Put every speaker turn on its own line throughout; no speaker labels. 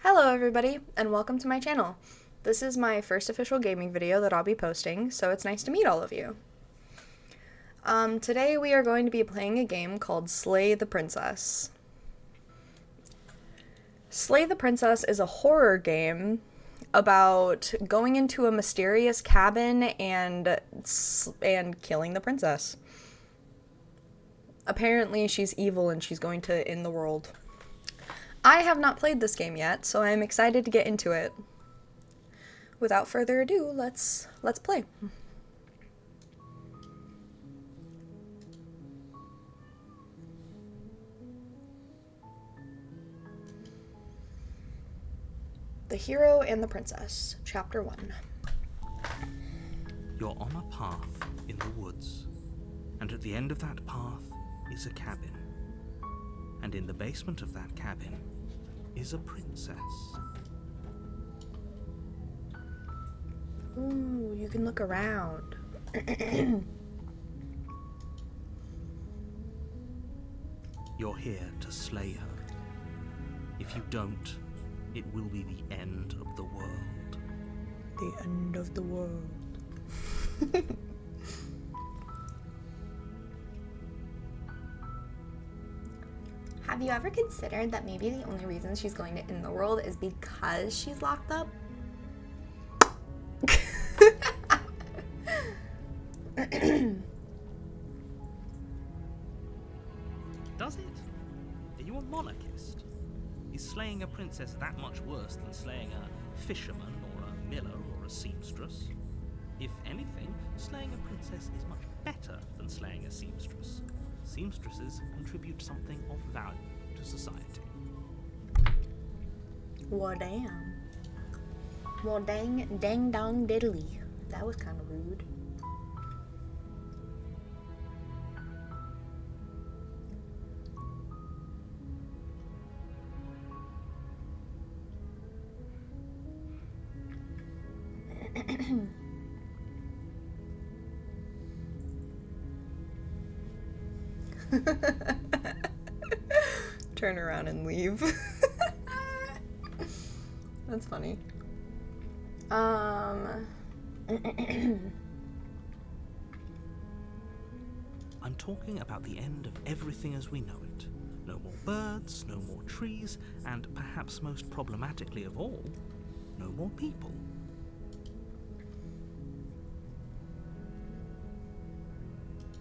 Hello everybody, and welcome to my channel. This is my first official gaming video that I'll be posting, so it's nice to meet all of you. Today we are going to be playing a game called Slay the Princess. Slay the Princess is a horror game about going into a mysterious cabin and killing the princess. Apparently she's evil and she's going to end the world. I have not played this game yet, so I'm excited to get into it. Without further ado, let's play. The Hero and the Princess, Chapter 1.
You're on a path in the woods, and at the end of that path is a cabin. And in the basement of that cabin is a princess.
Ooh, you can look around.
You're here to slay her. If you don't, it will be the end of the world.
The end of the world.
Have you ever considered that maybe the only reason she's going to end the world is because she's locked up?
Does it? Are you a monarchist? Is slaying a princess that much worse than slaying a fisherman or a miller or a seamstress? If anything, slaying a princess is much better than slaying a seamstress. Seamstresses contribute something of value to society.
Well, damn. Well, dang dong diddly. That was kind of rude. Turn around and leave. That's funny.
I'm talking about the end of everything as we know it. No more birds, no more trees, and perhaps most problematically of all, no more people.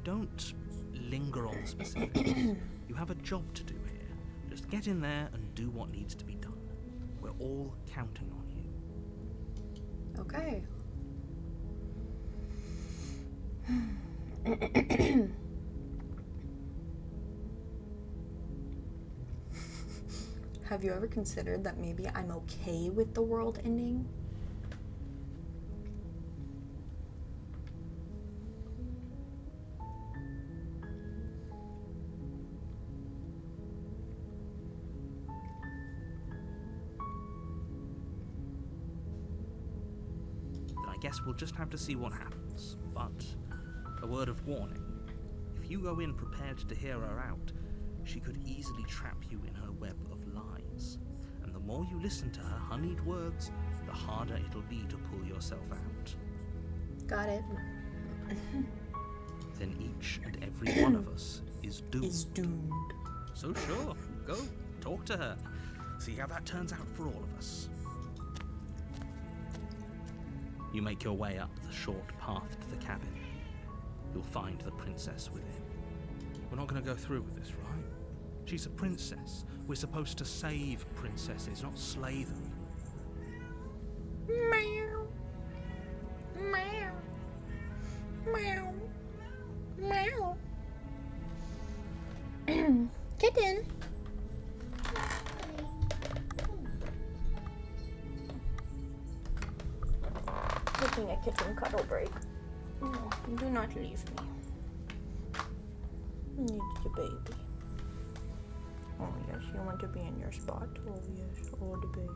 Don't linger on specifics. You have a job to do here. Just get in there and do what needs to be done. We're all counting on you.
Okay. Have you ever considered that maybe I'm okay with the world ending?
I guess we'll just have to see what happens. But a word of warning. If you go in prepared to hear her out, she could easily trap you in her web of lies. And the more you listen to her honeyed words, the harder it'll be to pull yourself out.
Got it.
Then each and every one of us is doomed.
Is doomed.
So sure, go, talk to her. See how that turns out for all of us. You make your way up the short path to the cabin. You'll find the princess within. We're not going to go through with this, right? She's a princess. We're supposed to save princesses, not slay them.
Meow. Meow. Meow. Meow. Kitten. Taking a kitchen cuddle break. No, do not leave me. Needs the baby. Oh yes, you want to be in your spot. Oh yes, oh the baby.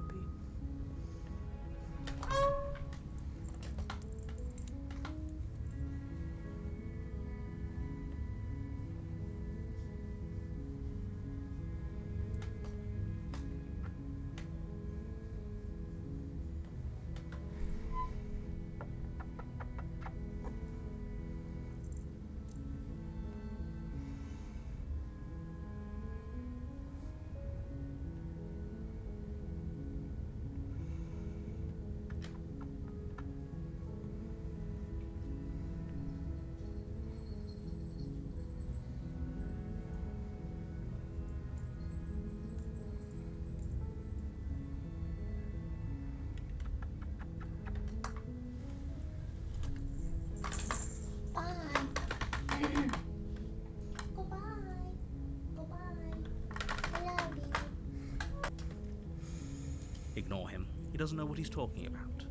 Ignore him. He doesn't know what he's talking about.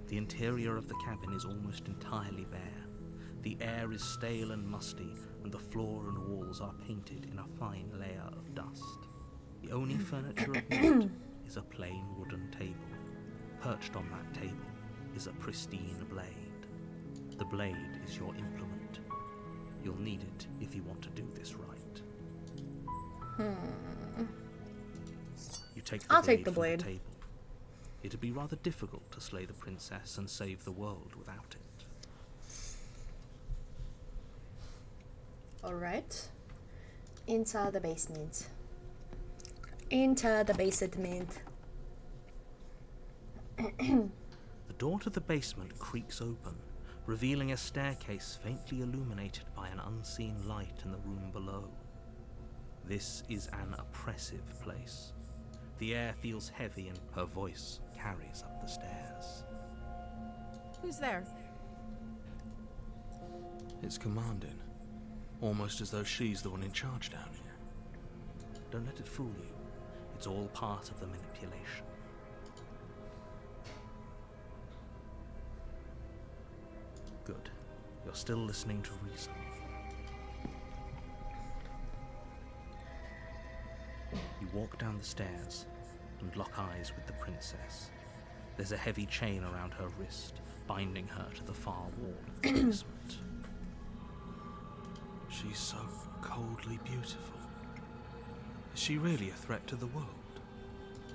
The interior of the cabin is almost entirely bare. The air is stale and musty, and the floor and walls are painted in a fine layer of dust. The only furniture of note is a plain wooden table. Perched on that table is a pristine blade. The blade is your implement. You'll need it if you want to do this right. You take the
I'll
blade
take the
from
blade.
the table. It'd be rather difficult to slay the princess and save the world without it.
Alright. Into the basement.
Into the basement.
The door to the basement creaks open, revealing a staircase faintly illuminated by an unseen light in the room below. This is an oppressive place. The air feels heavy and her voice carries up the stairs.
Who's there?
It's commanding. Almost as though she's the one in charge down here. Don't let it fool you. It's all part of the manipulation. Good. You're still listening to reason. You walk down the stairs and lock eyes with the princess. There's a heavy chain around her wrist, binding her to the far wall of the basement. She's so coldly beautiful. Is she really a threat to the world?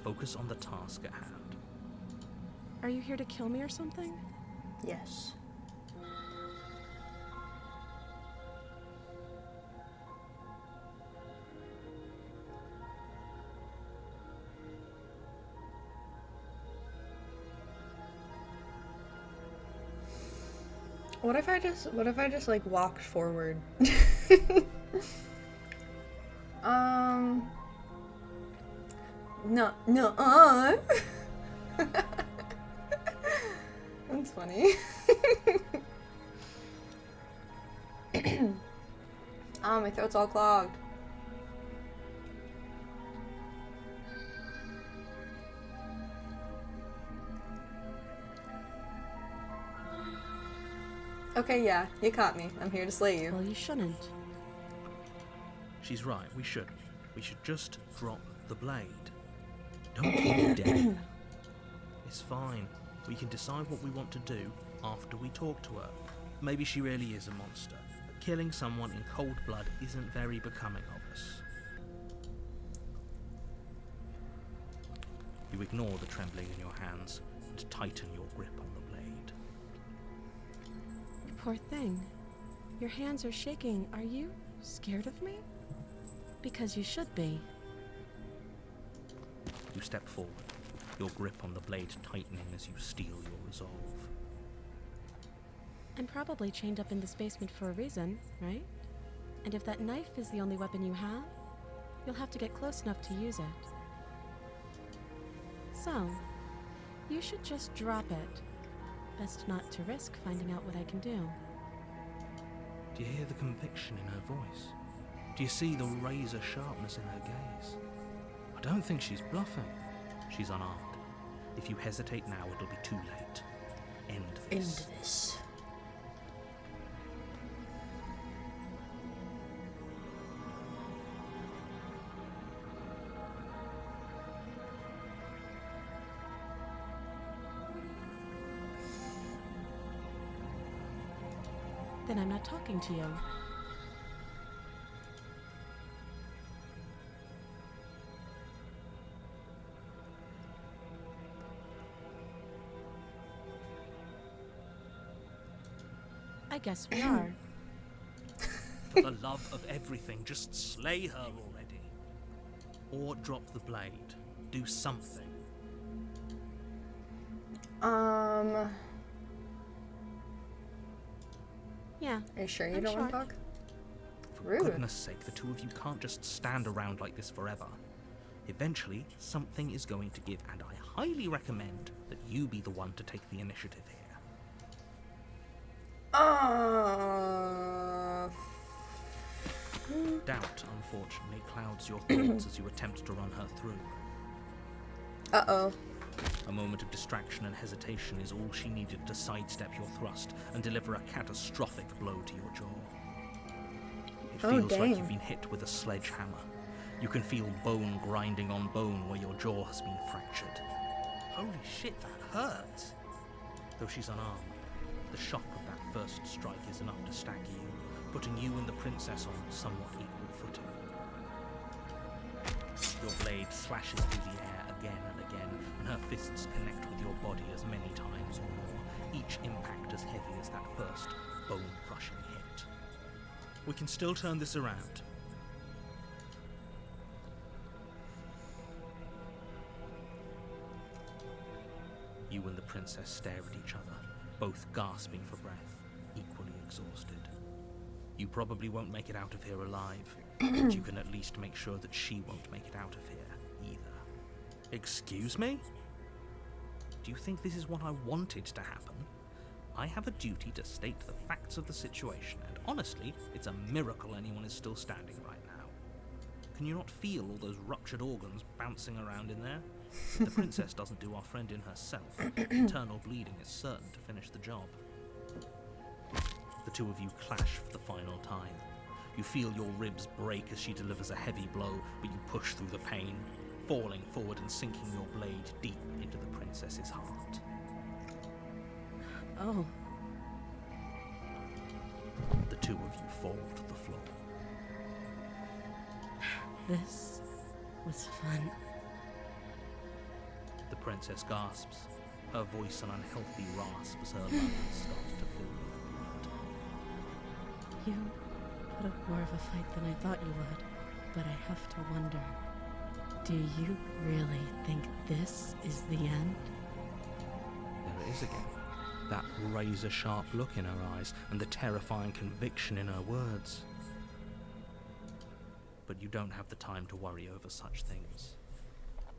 Focus on the task at hand.
Are you here to kill me or something?
Yes. What if I just like walked forward? No, That's funny. My throat's all clogged. Okay, yeah, you caught me. I'm here to slay you.
Well, you shouldn't.
She's right, we shouldn't. We should just drop the blade. Don't keep it dead. It's fine. We can decide what we want to do after we talk to her. Maybe she really is a monster, but killing someone in cold blood isn't very becoming of us. You ignore the trembling in your hands and tighten your grip on the blade.
Poor thing. Your hands are shaking. Are you scared of me? Because you should be.
You step forward, your grip on the blade tightening as you steel your resolve.
I'm probably chained up in this basement for a reason, right? And if that knife is the only weapon you have, you'll have to get close enough to use it. So, you should just drop it. Best not to risk finding out what I can do.
Do you hear the conviction in her voice? Do you see the razor sharpness in her gaze? I don't think she's bluffing. She's unarmed. If you hesitate now, it'll be too late. End this.
End this.
Then I'm not talking to you. I guess we are.
For the love of everything, just slay her already. Or drop the blade. Do something.
Yeah.
Are you sure you
I'm
don't want to
sure.
talk?
For
Rude.
goodness sake, the two of you can't just stand around like this forever. Eventually, something is going to give, and I highly recommend that you be the one to take the initiative here. Doubt, unfortunately, clouds your thoughts as you attempt to run her through.
Uh-oh.
A moment of distraction and hesitation is all she needed to sidestep your thrust and deliver a catastrophic blow to your jaw. It
Oh,
feels like
dang.
you've been hit with a sledgehammer. You can feel bone grinding on bone where your jaw has been fractured. Holy shit, that hurts! Though she's unarmed, the shock of that first strike is enough to stagger you, putting you and the princess on somewhat equal footing. Your blade slashes through the air again and again, and her fists connect with your body as many times or more, each impact as heavy as that first bone-crushing hit. We can still turn this around. You and the princess stare at each other, both gasping for breath, equally exhausted. You probably won't make it out of here alive, but you can at least make sure that she won't make it out of here either. Excuse me? Do you think this is what I wanted to happen? I have a duty to state the facts of the situation, and honestly, it's a miracle anyone is still standing right now. Can you not feel all those ruptured organs bouncing around in there? If the princess doesn't do our friend in herself, internal bleeding is certain to finish the job. The two of you clash for the final time. You feel your ribs break as she delivers a heavy blow, but you push through the pain, falling forward and sinking your blade deep into the princess's heart.
Oh,
The two of you fall to the floor.
this was fun.
The princess gasps, her voice an unhealthy rasp as her lungs start to fill with blood.
You put up more of a fight than I thought you would, but I have to wonder, do you really think this is the end?
There it is again. That razor-sharp look in her eyes and the terrifying conviction in her words. But you don't have the time to worry over such things.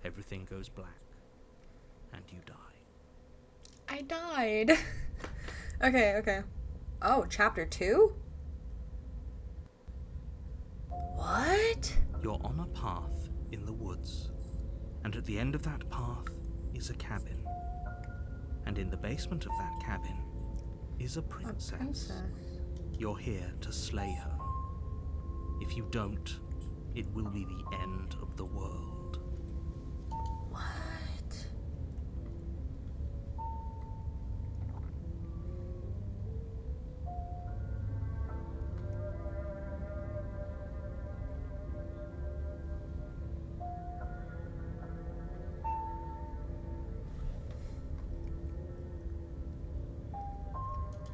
Everything goes black, and you die.
I died. Okay. Oh, chapter 2? What?
You're on a path in the woods, and at the end of that path is a cabin. And in the basement of that cabin is a princess. You're here to slay her. If you don't, it will be the end of the world.
What?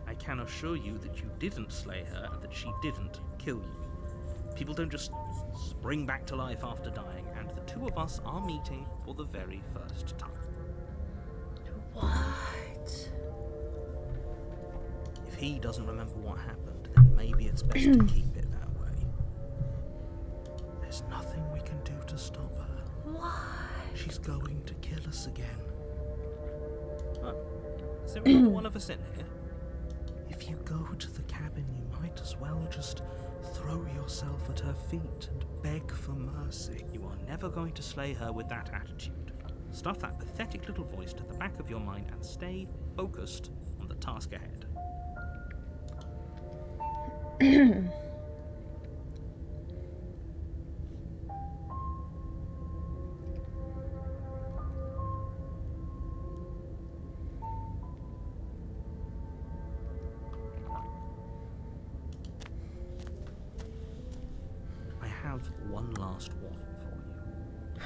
I can assure you that you didn't slay her and that she didn't kill you. People don't just spring back to life after dying, and the two of us are meeting for the very first time.
What?
If he doesn't remember what happened, then maybe it's best to keep it that way. There's nothing we can do to stop her.
Why?
She's going to kill us again. Oh, is there another one of us in here? If you go to the cabin, you might as well just throw yourself at her feet and beg for mercy. You are never going to slay her with that attitude. Stuff that pathetic little voice to the back of your mind and stay focused on the task ahead. I have one last warning for you.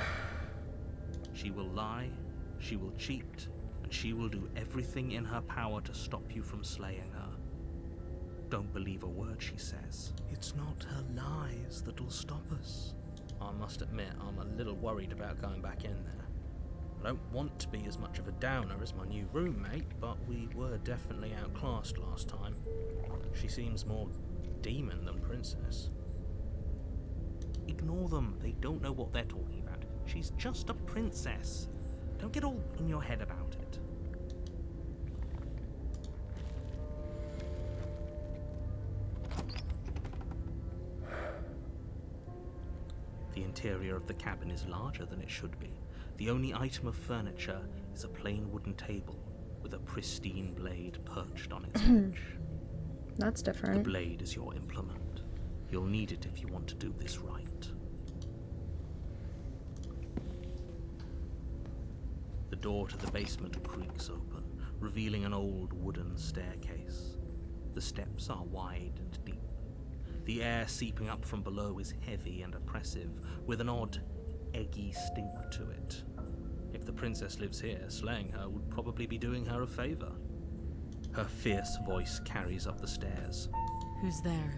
She will lie, she will cheat, and she will do everything in her power to stop you from slaying her. Don't believe a word she says. It's not her lies that'll stop us. I must admit, I'm a little worried about going back in there. I don't want to be as much of a downer as my new roommate, but we were definitely outclassed last time. She seems more demon than princess. Ignore them. They don't know what they're talking about. She's just a princess. Don't get all in your head about it. interior of the cabin is larger than it should be. The only item of furniture is a plain wooden table with a pristine blade perched on its edge.
That's
The
different.
blade is your implement. You'll need it if you want to do this right. The door to the basement creaks open, revealing an old wooden staircase. The steps are wide and deep. The air seeping up from below is heavy and oppressive, with an odd, eggy stink to it. If the princess lives here, slaying her would probably be doing her a favor. Her fierce voice carries up the stairs.
Who's there?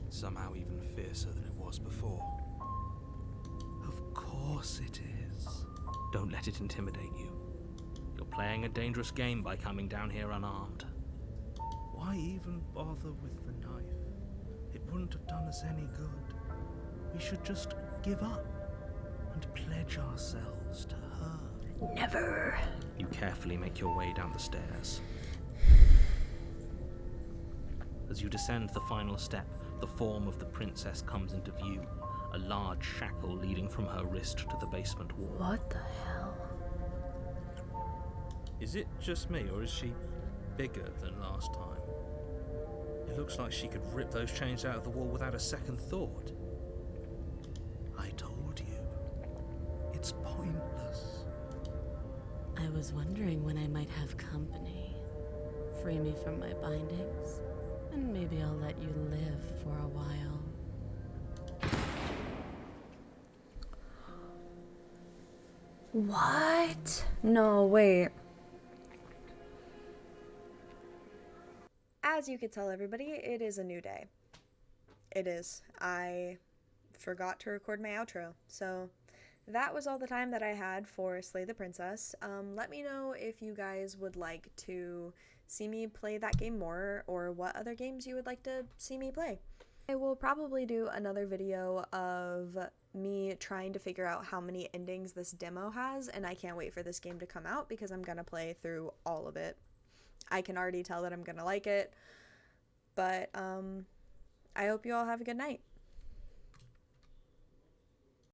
Somehow even fiercer than it was before.
Of course it is. Don't let it intimidate you. You're playing a dangerous game by coming down here unarmed.
Why even bother with the knife? It wouldn't have done us any good. We should just give up and pledge ourselves to her.
Never.
You carefully make your way down the stairs. As you descend the final step, the form of the princess comes into view, a large shackle leading from her wrist to the basement wall.
What the hell?
Is it just me, or is she bigger than last time? It looks like she could rip those chains out of the wall without a second thought. I told you. It's pointless.
I was wondering when I might have company. Free me from my bindings, and maybe I'll let you live for a while.
What? No, wait. As you could tell everybody, it is a new day. It is. I forgot to record my outro, so that was all the time that I had for Slay the Princess. Let me know if you guys would like to see me play that game more, or what other games you would like to see me play. I will probably do another video of me trying to figure out how many endings this demo has, and I can't wait for this game to come out because I'm gonna play through all of it. I can already tell that I'm gonna like it, but I hope you all have a good night.